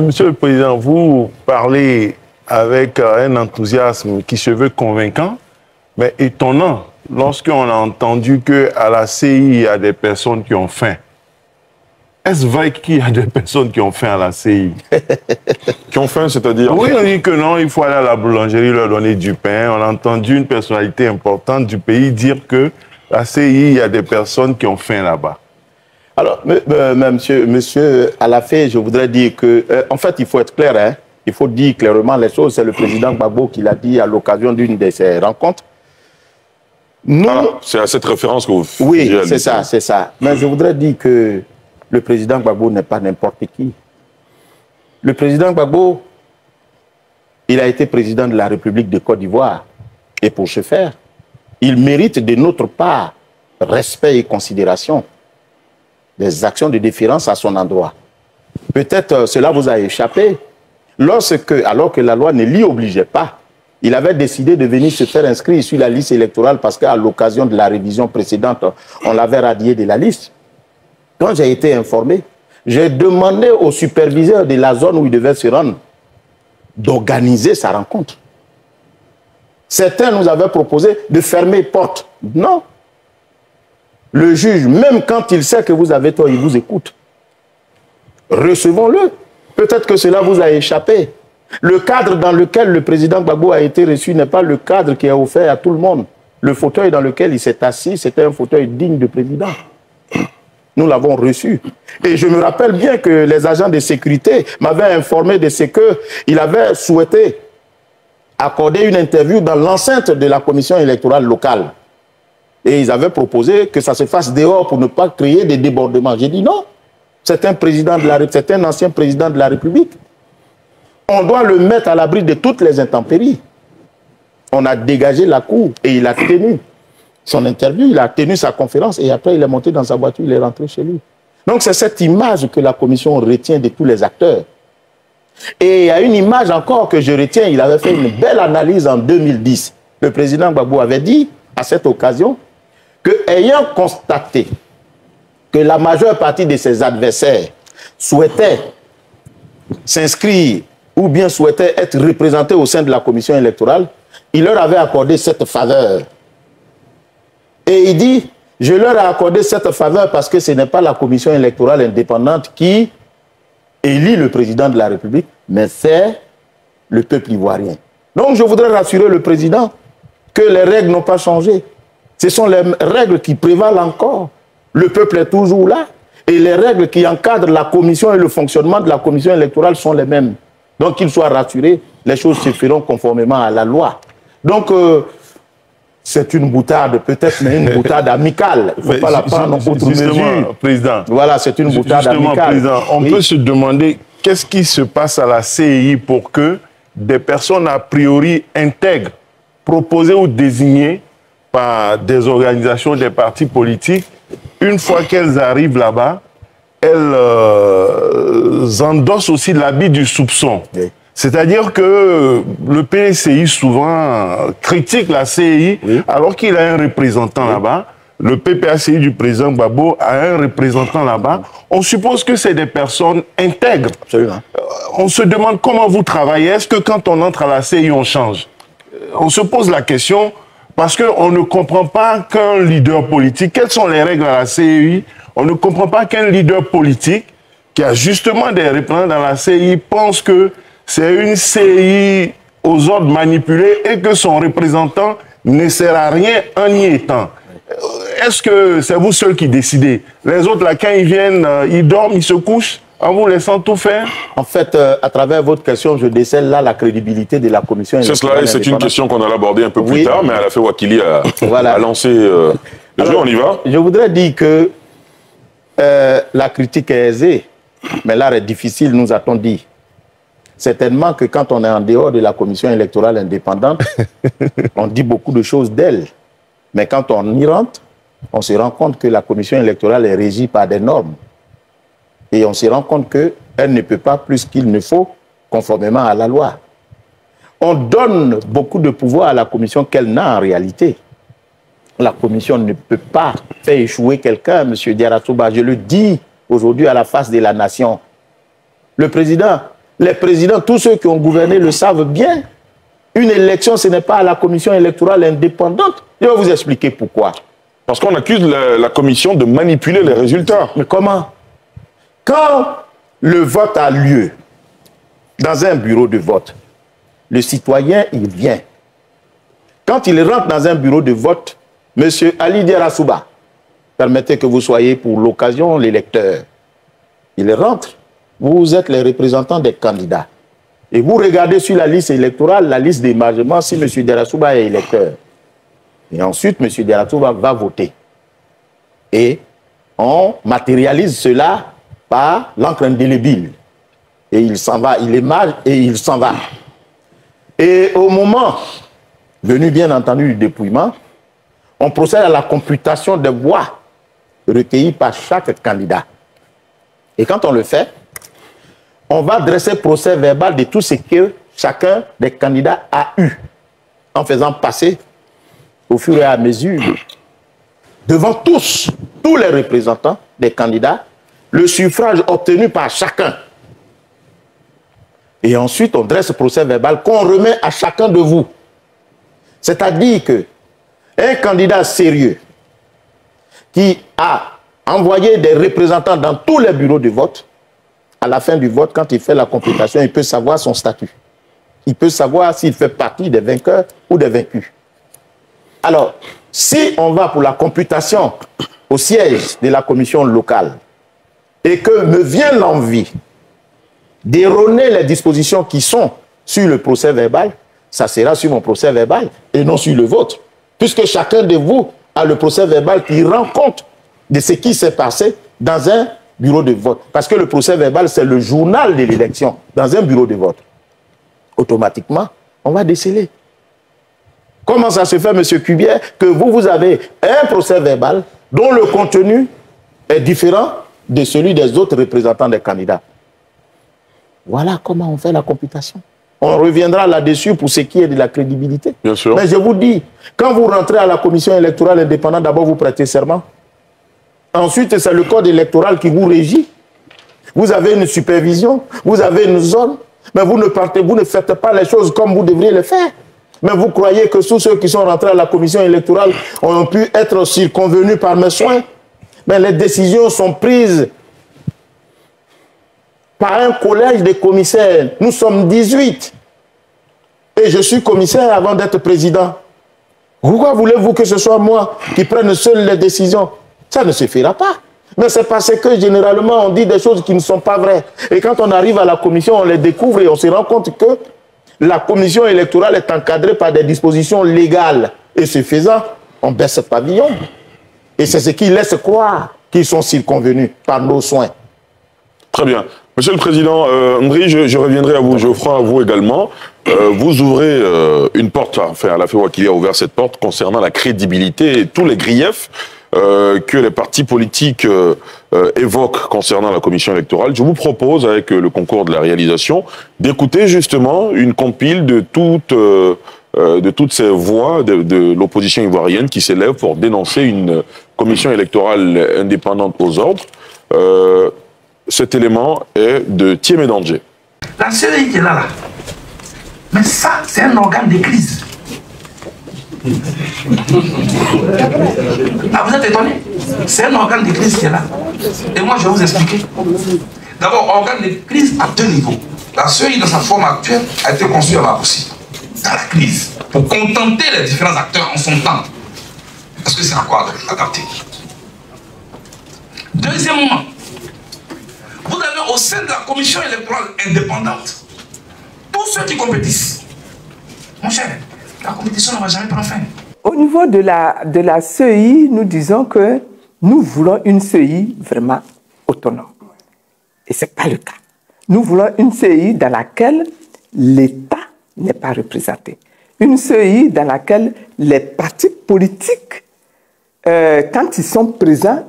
Monsieur le Président, vous parlez avec un enthousiasme qui se veut convaincant, mais étonnant lorsqu'on a entendu qu'à la CI, il y a des personnes qui ont faim. Est-ce vrai qu'il y a des personnes qui ont faim à la CI? Qui ont faim, c'est-à-dire? Oui, on dit que non, il faut aller à la boulangerie, leur donner du pain. On a entendu une personnalité importante du pays dire que la CI, il y a des personnes qui ont faim là-bas. Alors, monsieur Alafé, je voudrais dire que, en fait, il faut être clair, hein. Il faut dire clairement les choses. C'est le président Gbagbo qui l'a dit à l'occasion d'une de ses rencontres. Nous, c'est à cette référence que vous faites. Oui, c'est ça, c'est ça. Mais je voudrais dire que le président Gbagbo n'est pas n'importe qui. Le président Gbagbo, il a été président de la République de Côte d'Ivoire. Et pour ce faire, il mérite de notre part respect et considération, des actions de déférence à son endroit. Peut-être cela vous a échappé. Alors que la loi ne l'y obligeait pas, il avait décidé de venir se faire inscrire sur la liste électorale parce qu'à l'occasion de la révision précédente, on l'avait radié de la liste. Quand j'ai été informé, j'ai demandé au superviseur de la zone où il devait se rendre d'organiser sa rencontre. Certains nous avaient proposé de fermer porte. Non. Le juge, même quand il sait que vous avez tort, il vous écoute. Recevons-le. Peut-être que cela vous a échappé. Le cadre dans lequel le président Gbagbo a été reçu n'est pas le cadre qui est offert à tout le monde. Le fauteuil dans lequel il s'est assis, c'était un fauteuil digne de président. Nous l'avons reçu. Et je me rappelle bien que les agents de sécurité m'avaient informé de ce qu'il avait souhaité accorder une interview dans l'enceinte de la commission électorale locale. Et ils avaient proposé que ça se fasse dehors pour ne pas créer des débordements. J'ai dit non. C'est un ancien président de la République. On doit le mettre à l'abri de toutes les intempéries. On a dégagé la cour et il a tenu son interview, il a tenu sa conférence et après il est monté dans sa voiture, il est rentré chez lui. Donc c'est cette image que la commission retient de tous les acteurs. Et il y a une image encore que je retiens, il avait fait une belle analyse en 2010. Le président Gbagbo avait dit à cette occasion que, ayant constaté que la majeure partie de ses adversaires souhaitaient s'inscrire ou bien souhaitaient être représentés au sein de la commission électorale, il leur avait accordé cette faveur. Et il dit, je leur ai accordé cette faveur parce que ce n'est pas la commission électorale indépendante qui élit le président de la République, mais c'est le peuple ivoirien. Donc je voudrais rassurer le président que les règles n'ont pas changé. Ce sont les règles qui prévalent encore. Le peuple est toujours là. Et les règles qui encadrent la commission et le fonctionnement de la commission électorale sont les mêmes. Donc qu'il soit rassuré, les choses se feront conformément à la loi. Donc c'est une boutade peut-être, mais une boutade amicale. Il ne faut pas la prendre en autre mesure. Président. Voilà, c'est une boutade amicale. Président, on peut se demander qu'est-ce qui se passe à la CI pour que des personnes a priori intègres, proposées ou désignées par des organisations, des partis politiques, une fois qu'elles arrivent là-bas, elles endossent aussi l'habit du soupçon. Oui. C'est-à-dire que le PCI souvent critique la CI, oui, alors qu'il a un représentant, oui, là-bas. Le PPACI du président Gbagbo a un représentant là-bas. On suppose que c'est des personnes intègres. Absolument. On se demande comment vous travaillez. Est-ce que quand on entre à la CI, on change? On se pose la question parce qu'on ne comprend pas qu'un leader politique, quelles sont les règles à la CI? On ne comprend pas qu'un leader politique qui a justement des représentants dans la CI pense que c'est une CI aux ordres manipulés et que son représentant ne sert à rien en y étant. Est-ce que c'est vous seuls qui décidez? Les autres, là, quand ils viennent, ils dorment, ils se couchent en vous laissant tout faire? En fait, à travers votre question, je décèle là la crédibilité de la commission électorale. C'est une question qu'on allait aborder un peu plus tard, mais Alafé Ouakili a lancé le jeu, on y va? Je voudrais dire que la critique est aisée, mais l'art est difficile, nous a-t-on dit. Certainement que quand on est en dehors de la commission électorale indépendante, on dit beaucoup de choses d'elle. Mais quand on y rentre, on se rend compte que la commission électorale est régie par des normes. Et on se rend compte qu'elle ne peut pas plus qu'il ne faut, conformément à la loi. On donne beaucoup de pouvoir à la commission qu'elle n'a en réalité. La commission ne peut pas faire échouer quelqu'un, M. Diarra Souba. Je le dis aujourd'hui à la face de la nation. Le président Les présidents, tous ceux qui ont gouverné le savent bien. Une élection, ce n'est pas à la commission électorale indépendante. Je vais vous expliquer pourquoi. Parce qu'on accuse la commission de manipuler les résultats. Mais comment? Quand le vote a lieu dans un bureau de vote, le citoyen, il vient. Quand il rentre dans un bureau de vote, M. Ali Diarra-Souba, permettez que vous soyez pour l'occasion l'électeur. Il rentre, vous êtes les représentants des candidats. Et vous regardez sur la liste électorale, la liste d'émargement, si M. Diarra-Souba est électeur. Et ensuite, M. Diarra-Souba va voter. Et on matérialise cela par l'encre indélébile. Et il s'en va, il émarge et il s'en va. Et au moment venu, bien entendu, du dépouillement, on procède à la computation des voix recueillies par chaque candidat. Et quand on le fait, on va dresser procès verbal de tout ce que chacun des candidats a eu, en faisant passer, au fur et à mesure, devant tous les représentants des candidats, le suffrage obtenu par chacun. Et ensuite, on dresse procès verbal qu'on remet à chacun de vous. C'est-à-dire qu'un candidat sérieux qui a envoyé des représentants dans tous les bureaux de vote, à la fin du vote, quand il fait la computation, il peut savoir son statut. Il peut savoir s'il fait partie des vainqueurs ou des vaincus. Alors, si on va pour la computation au siège de la commission locale et que me vient l'envie d'erroner les dispositions qui sont sur le procès verbal, ça sera sur mon procès verbal et non sur le vôtre. Puisque chacun de vous a le procès verbal qui rend compte de ce qui s'est passé dans un bureau de vote. Parce que le procès verbal, c'est le journal de l'élection dans un bureau de vote. Automatiquement, on va déceler. Comment ça se fait, M. Cubier, que vous avez un procès verbal dont le contenu est différent de celui des autres représentants des candidats? Voilà comment on fait la computation. On reviendra là-dessus pour ce qui est de la crédibilité. Bien sûr. Mais je vous dis, quand vous rentrez à la commission électorale indépendante, d'abord vous prêtez serment. Ensuite, c'est le code électoral qui vous régit. Vous avez une supervision, vous avez une zone, mais vous ne faites pas les choses comme vous devriez les faire. Mais vous croyez que tous ceux qui sont rentrés à la commission électorale ont pu être circonvenus par mes soins? Mais les décisions sont prises par un collège de commissaires. Nous sommes 18. Et je suis commissaire avant d'être président. Pourquoi voulez-vous que ce soit moi qui prenne seul les décisions? Ça ne se fera pas. Mais c'est parce que généralement on dit des choses qui ne sont pas vraies. Et quand on arrive à la commission, on les découvre et on se rend compte que la commission électorale est encadrée par des dispositions légales. Et ce faisant, on baisse pavillon. Et c'est ce qui laisse croire qu'ils sont circonvenus par nos soins. Très bien. Monsieur le Président, Ndri, je reviendrai à vous, Geoffroy, à vous également. Vous ouvrez une porte, enfin, Alafé Ouakili a ouvert cette porte concernant la crédibilité et tous les griefs que les partis politiques évoquent concernant la commission électorale. Je vous propose, avec le concours de la réalisation, d'écouter justement une compile de toutes ces voix de l'opposition ivoirienne qui s'élèvent pour dénoncer une commission électorale indépendante aux ordres. Cet élément est de Thiemé Danger. La CEI qui est là, mais ça, c'est un organe de crise. Ah, vous êtes étonné? C'est un organe de crise qui est là. Et moi, je vais vous expliquer. D'abord, organe de crise à deux niveaux. La CEI, dans sa forme actuelle, a été conçue à Maroussi, dans la crise, pour contenter les différents acteurs en son temps. Parce que c'est à quoi adapter. Deuxièmement, vous avez au sein de la commission électorale indépendante tous ceux qui compétissent. Mon cher, la compétition ne va jamais prendre fin. Au niveau de la CEI, nous disons que nous voulons une CEI vraiment autonome. Et ce n'est pas le cas. Nous voulons une CEI dans laquelle l'État n'est pas représenté. Une CEI dans laquelle les partis politiques, quand ils sont présents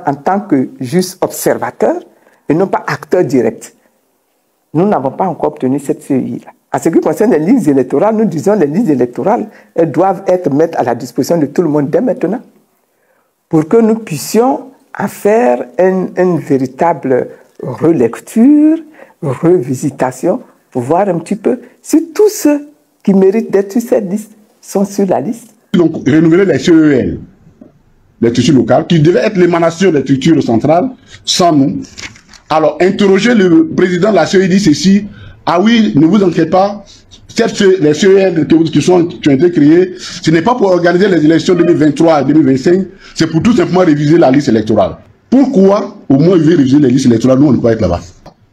en tant que juste observateurs et non pas acteurs directs. Nous n'avons pas encore obtenu cette CEI-là. En ce qui concerne les listes électorales, nous disons que les listes électorales, elles doivent être mises à la disposition de tout le monde dès maintenant pour que nous puissions en faire une véritable relecture, revisitation pour voir un petit peu si tous ceux qui méritent d'être sur cette liste sont sur la liste. Donc, renouveler les CEL, les structures locales, qui devaient être l'émanation des structures centrales, sans nous. Alors, interroger le président de la CEI dit ceci, ah oui, ne vous inquiétez pas, les CEL qui ont été créés, ce n'est pas pour organiser les élections 2023 et 2025, c'est pour tout simplement réviser la liste électorale. Pourquoi, au moins, ils veulent réviser les listes électorales, nous, on ne peut pas être là-bas.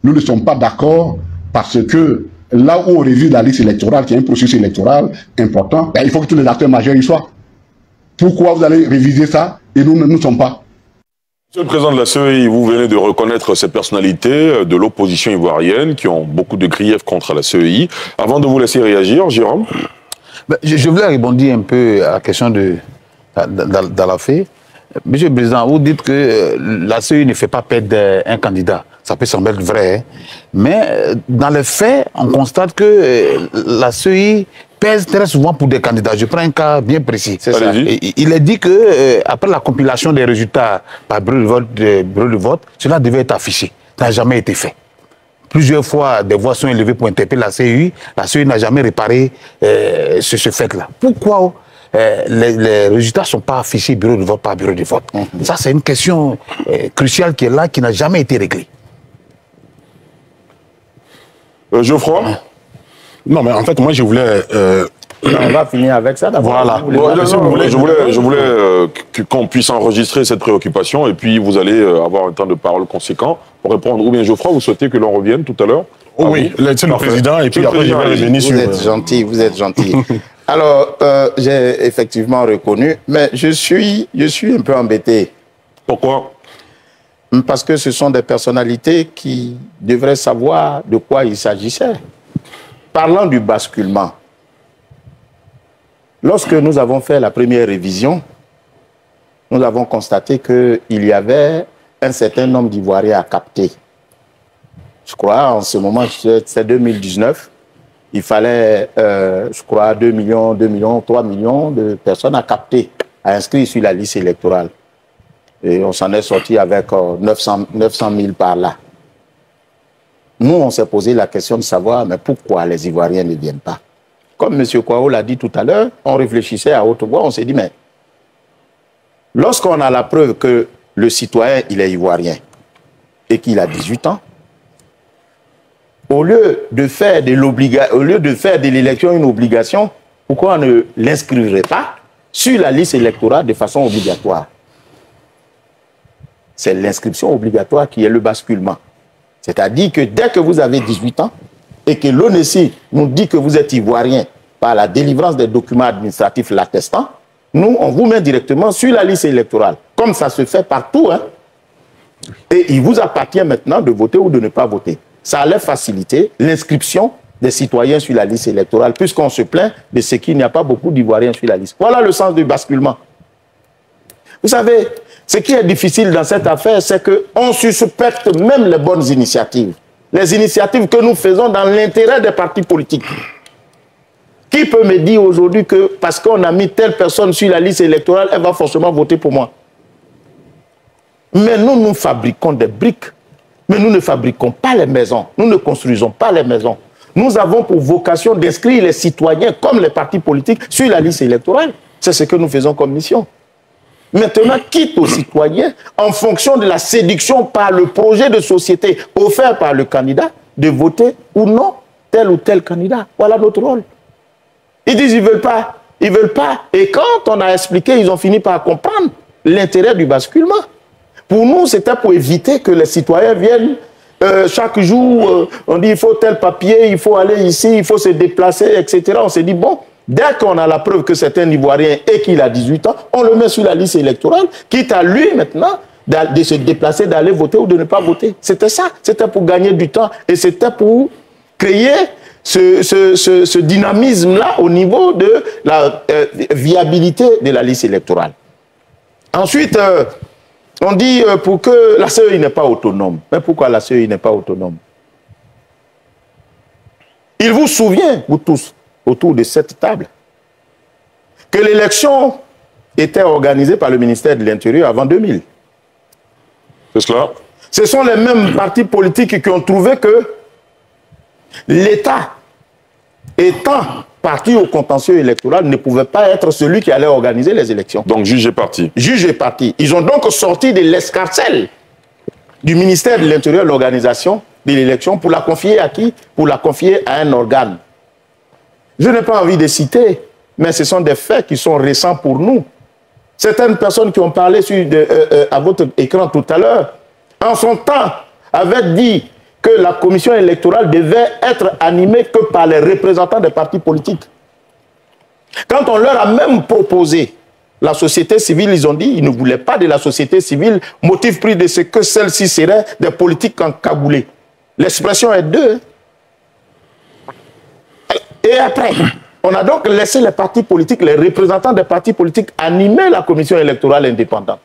Nous ne sommes pas d'accord parce que là où on révise la liste électorale, qui est un processus électoral important, ben, il faut que tous les acteurs majeurs y soient. Pourquoi vous allez réviser ça et nous ne sommes pas? Monsieur le président de la CEI, vous venez de reconnaître ces personnalités de l'opposition ivoirienne qui ont beaucoup de griefs contre la CEI. Avant de vous laisser réagir, Jérôme. Je voulais répondre un peu à la question d'Alafé. Monsieur le Président, vous dites que la CEI ne fait pas perdre un candidat. Ça peut sembler vrai, hein. Mais dans les faits, on constate que la CEI pèse très souvent pour des candidats. Je prends un cas bien précis. C'est ça. Il est dit que après la compilation des résultats par bureau de vote, cela devait être affiché. Ça n'a jamais été fait. Plusieurs fois, des voix sont élevées pour interpeller la CEI. La CEI n'a jamais réparé ce fait-là. Pourquoi les résultats ne sont pas affichés bureau de vote par bureau de vote? Ça, c'est une question cruciale qui est là, qui n'a jamais été réglée. Geoffroy? Non, mais en fait, moi, je voulais... On va finir avec ça d'abord. Voilà. Je voulais qu'on puisse enregistrer cette préoccupation et puis vous allez avoir un temps de parole conséquent pour répondre. Ou bien Geoffroy, vous souhaitez que l'on revienne tout à l'heure? Oui, c'est le président et puis après je vais revenir sur... Vous êtes gentil. Alors, j'ai effectivement reconnu, mais je suis un peu embêté. Pourquoi? Parce que ce sont des personnalités qui devraient savoir de quoi il s'agissait. Parlant du basculement, lorsque nous avons fait la première révision, nous avons constaté qu'il y avait un certain nombre d'Ivoiriens à capter. Je crois, en ce moment, c'est 2019, il fallait, je crois, 2 millions, 3 millions de personnes à capter, à inscrire sur la liste électorale. Et on s'en est sorti avec 900 000 par là. Nous, on s'est posé la question de savoir, mais pourquoi les Ivoiriens ne viennent pas? Comme M. Kouao l'a dit tout à l'heure, on réfléchissait à haute voix, on s'est dit, mais lorsqu'on a la preuve que le citoyen, il est ivoirien et qu'il a 18 ans, au lieu de faire de l'élection une obligation, pourquoi on ne l'inscrirait pas sur la liste électorale de façon obligatoire? C'est l'inscription obligatoire qui est le basculement. C'est-à-dire que dès que vous avez 18 ans et que l'ONESI nous dit que vous êtes ivoirien par la délivrance des documents administratifs l'attestant, nous, on vous met directement sur la liste électorale, comme ça se fait partout. Hein. Et il vous appartient maintenant de voter ou de ne pas voter. Ça allait faciliter l'inscription des citoyens sur la liste électorale, puisqu'on se plaint de ce qu'il n'y a pas beaucoup d'Ivoiriens sur la liste. Voilà le sens du basculement. Vous savez, ce qui est difficile dans cette affaire, c'est qu'on suspecte même les bonnes initiatives. Les initiatives que nous faisons dans l'intérêt des partis politiques. Qui peut me dire aujourd'hui que parce qu'on a mis telle personne sur la liste électorale, elle va forcément voter pour moi? Mais nous fabriquons des briques. Mais nous ne fabriquons pas les maisons. Nous ne construisons pas les maisons. Nous avons pour vocation d'inscrire les citoyens comme les partis politiques sur la liste électorale. C'est ce que nous faisons comme mission. Maintenant, quitte aux citoyens, en fonction de la séduction par le projet de société offert par le candidat, de voter ou non tel ou tel candidat. Voilà notre rôle. Ils disent qu'ils ne veulent pas. Ils ne veulent pas. Et quand on a expliqué, ils ont fini par comprendre l'intérêt du basculement. Pour nous, c'était pour éviter que les citoyens viennent chaque jour, on dit il faut tel papier, il faut aller ici, il faut se déplacer, etc. On s'est dit, bon, dès qu'on a la preuve que c'est un Ivoirien et qu'il a 18 ans, on le met sur la liste électorale, quitte à lui maintenant de se déplacer, d'aller voter ou de ne pas voter. C'était ça, c'était pour gagner du temps et c'était pour créer ce dynamisme-là au niveau de la viabilité de la liste électorale. Ensuite, on dit pour que la CEI n'est pas autonome. Mais pourquoi la CEI n'est pas autonome? Il vous souvient, vous tous, autour de cette table, que l'élection était organisée par le ministère de l'Intérieur avant 2000. C'est cela. Ce sont les mêmes partis politiques qui ont trouvé que L'État, étant parti au contentieux électoral, ne pouvait pas être celui qui allait organiser les élections. Donc juge et parti. Juge et parti. Ils ont donc sorti de l'escarcelle du ministère de l'Intérieur l'organisation de l'élection pour la confier à qui? Pour la confier à un organe. Je n'ai pas envie de citer, mais ce sont des faits qui sont récents pour nous. Certaines personnes qui ont parlé à votre écran tout à l'heure, en son temps, avaient dit que la commission électorale devait être animée que par les représentants des partis politiques. Quand on leur a même proposé la société civile, ils ont dit qu'ils ne voulaient pas de la société civile, motif pris de ce que celle-ci serait des politiques encagoulés. L'expression est deux. Et après, on a donc laissé les partis politiques, les représentants des partis politiques animer la commission électorale indépendante.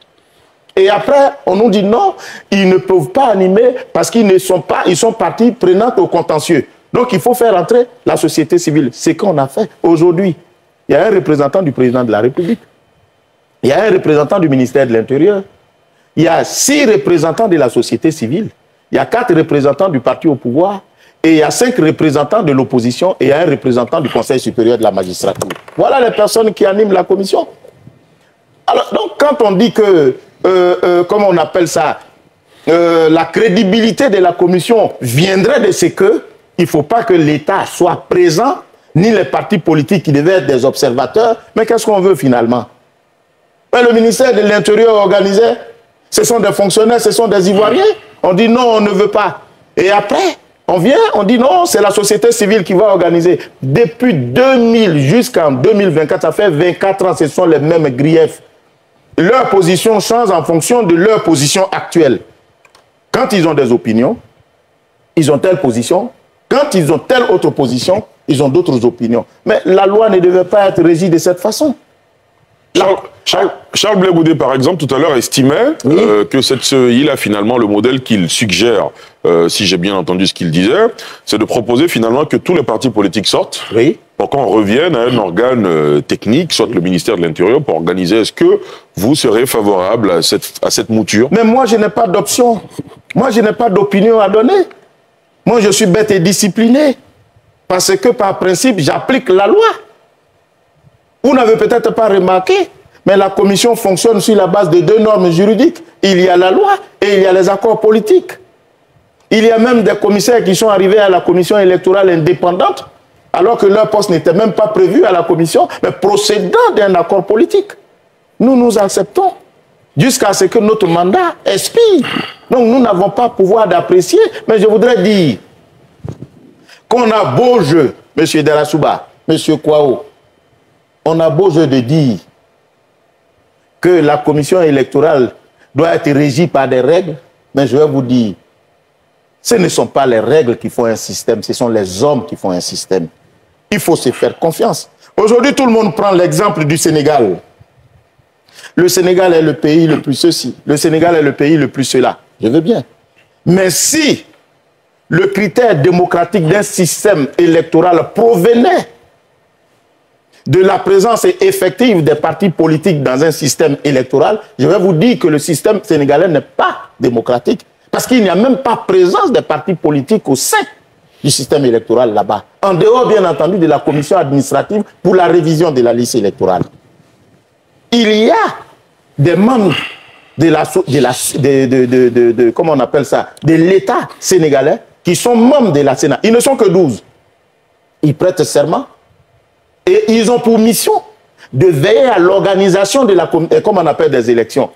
Et après, on nous dit non, ils ne peuvent pas animer parce qu'ils ne sont pas, ils sont partie prenante au contentieux. Donc il faut faire entrer la société civile. C'est ce qu'on a fait aujourd'hui. Il y a un représentant du président de la République. Il y a un représentant du ministère de l'Intérieur. Il y a 6 représentants de la société civile. Il y a 4 représentants du parti au pouvoir. Et il y a 5 représentants de l'opposition et un représentant du Conseil supérieur de la magistrature. Voilà les personnes qui animent la commission. Alors, donc, quand on dit que, comment on appelle ça, la crédibilité de la commission viendrait de ce que il ne faut pas que l'État soit présent, ni les partis politiques qui devaient être des observateurs. Mais qu'est-ce qu'on veut finalement? Le ministère de l'Intérieur organisait, ce sont des fonctionnaires, ce sont des Ivoiriens. On dit non, on ne veut pas. Et après, on vient, on dit non, c'est la société civile qui va organiser. Depuis 2000 jusqu'en 2024, ça fait 24 ans, ce sont les mêmes griefs. Leur position change en fonction de leur position actuelle. Quand ils ont des opinions, ils ont telle position. Quand ils ont telle autre position, ils ont d'autres opinions. Mais la loi ne devait pas être régie de cette façon. Charles Blé Goudé, par exemple, tout à l'heure, estimait que cette CEI-là, finalement, le modèle qu'il suggère, si j'ai bien entendu ce qu'il disait, c'est de proposer finalement que tous les partis politiques sortent pour qu'on revienne à un organe technique, soit le ministère de l'Intérieur, pour organiser. Est-ce que vous serez favorable à cette mouture? Mais moi, je n'ai pas d'option. Moi, je n'ai pas d'opinion à donner. Moi, je suis bête et discipliné. Parce que, par principe, j'applique la loi. Vous n'avez peut-être pas remarqué, mais la commission fonctionne sur la base de 2 normes juridiques. Il y a la loi et il y a les accords politiques. Il y a même des commissaires qui sont arrivés à la commission électorale indépendante, alors que leur poste n'était même pas prévu à la commission, mais procédant d'un accord politique. Nous acceptons, jusqu'à ce que notre mandat expire. Donc nous n'avons pas pouvoir d'apprécier, mais je voudrais dire qu'on a beau jeu, M. Darasouba, M. Kwao, on a beau jeu de dire que la commission électorale doit être régie par des règles, mais je vais vous dire, ce ne sont pas les règles qui font un système, ce sont les hommes qui font un système. Il faut se faire confiance. Aujourd'hui, tout le monde prend l'exemple du Sénégal. Le Sénégal est le pays le plus ceci, le Sénégal est le pays le plus cela. Je veux bien. Mais si le critère démocratique d'un système électoral provenait de la présence effective des partis politiques dans un système électoral, je vais vous dire que le système sénégalais n'est pas démocratique. Parce qu'il n'y a même pas présence des partis politiques au sein du système électoral là-bas. En dehors, bien entendu, de la commission administrative pour la révision de la liste électorale. Il y a des membres comment on appelle ça, de l'État sénégalais qui sont membres de la Sénat. Ils ne sont que 12. Ils prêtent serment. Et ils ont pour mission de veiller à l'organisation de comment on appelle des élections.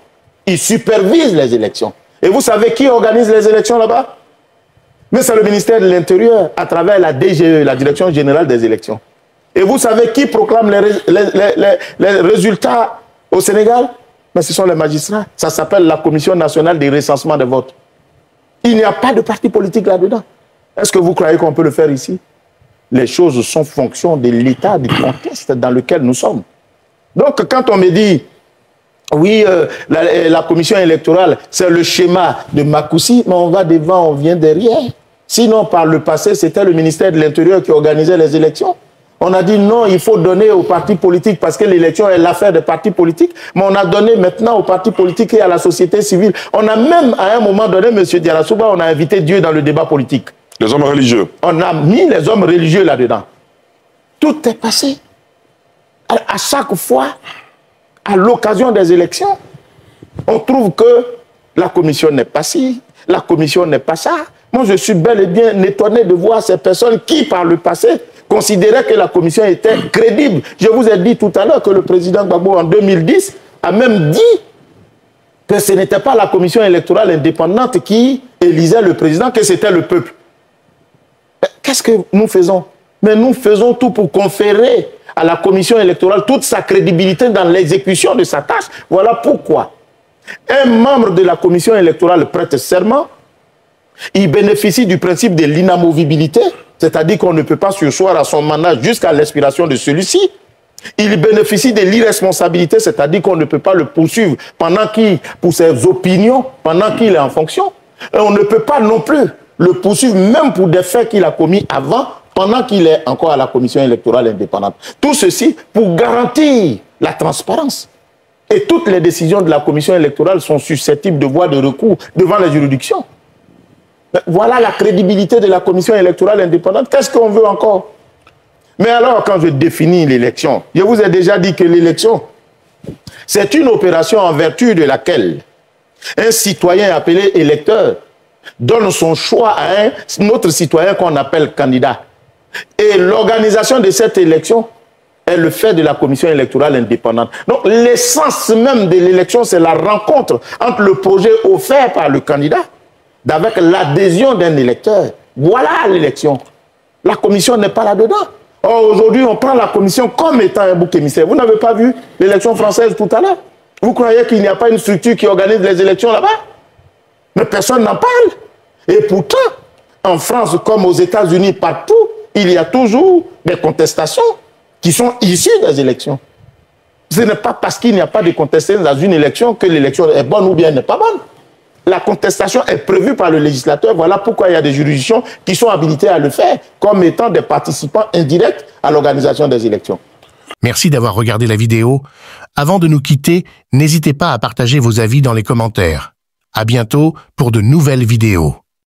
Ils supervisent les élections. Et vous savez qui organise les élections là-bas? Mais c'est le ministère de l'Intérieur à travers la DGE, la Direction Générale des Élections. Et vous savez qui proclame les résultats au Sénégal? Mais ce sont les magistrats. Ça s'appelle la Commission nationale des recensements des votes. Il n'y a pas de parti politique là-dedans. Est-ce que vous croyez qu'on peut le faire ici? Les choses sont fonction de l'état, du contexte dans lequel nous sommes. Donc, quand on me dit, oui, la commission électorale, c'est le schéma de Makoussi, mais on va devant, on vient derrière. Sinon, par le passé, c'était le ministère de l'Intérieur qui organisait les élections. On a dit non, il faut donner aux partis politiques parce que l'élection est l'affaire des partis politiques. Mais on a donné maintenant aux partis politiques et à la société civile. On a même, à un moment donné, M. Diarasouba, on a invité Dieu dans le débat politique. Les hommes religieux. On a mis les hommes religieux là-dedans. Tout est passé. À chaque fois, à l'occasion des élections, on trouve que la commission n'est pas ci, la commission n'est pas ça. Moi, je suis bel et bien étonné de voir ces personnes qui, par le passé, considéraient que la commission était crédible. Je vous ai dit tout à l'heure que le président Gbagbo, en 2010, a même dit que ce n'était pas la commission électorale indépendante qui élisait le président, que c'était le peuple. Qu'est-ce que nous faisons? Mais nous faisons tout pour conférer à la commission électorale toute sa crédibilité dans l'exécution de sa tâche. Voilà pourquoi un membre de la commission électorale prête serment, il bénéficie du principe de l'inamovibilité, c'est-à-dire qu'on ne peut pas surseoir à son mandat jusqu'à l'expiration de celui-ci. Il bénéficie de l'irresponsabilité, c'est-à-dire qu'on ne peut pas le poursuivre pour ses opinions, pendant qu'il est en fonction. Et on ne peut pas non plus le poursuivre, même pour des faits qu'il a commis avant, pendant qu'il est encore à la commission électorale indépendante. Tout ceci pour garantir la transparence. Et toutes les décisions de la commission électorale sont susceptibles de voie de recours devant les juridictions. Voilà la crédibilité de la commission électorale indépendante. Qu'est-ce qu'on veut encore? Mais alors, quand je définis l'élection, je vous ai déjà dit que l'élection, c'est une opération en vertu de laquelle un citoyen appelé électeur donne son choix à un autre citoyen qu'on appelle candidat. Et l'organisation de cette élection est le fait de la commission électorale indépendante. Donc l'essence même de l'élection, c'est la rencontre entre le projet offert par le candidat avec l'adhésion d'un électeur. Voilà l'élection. La commission n'est pas là-dedans. Or, aujourd'hui, on prend la commission comme étant un bouc émissaire. Vous n'avez pas vu l'élection française tout à l'heure? Vous croyez qu'il n'y a pas une structure qui organise les élections là-bas? Mais personne n'en parle. Et pourtant, en France comme aux États-Unis, partout, il y a toujours des contestations qui sont issues des élections. Ce n'est pas parce qu'il n'y a pas de contestation dans une élection que l'élection est bonne ou bien n'est pas bonne. La contestation est prévue par le législateur. Voilà pourquoi il y a des juridictions qui sont habilitées à le faire comme étant des participants indirects à l'organisation des élections. Merci d'avoir regardé la vidéo. Avant de nous quitter, n'hésitez pas à partager vos avis dans les commentaires. À bientôt pour de nouvelles vidéos.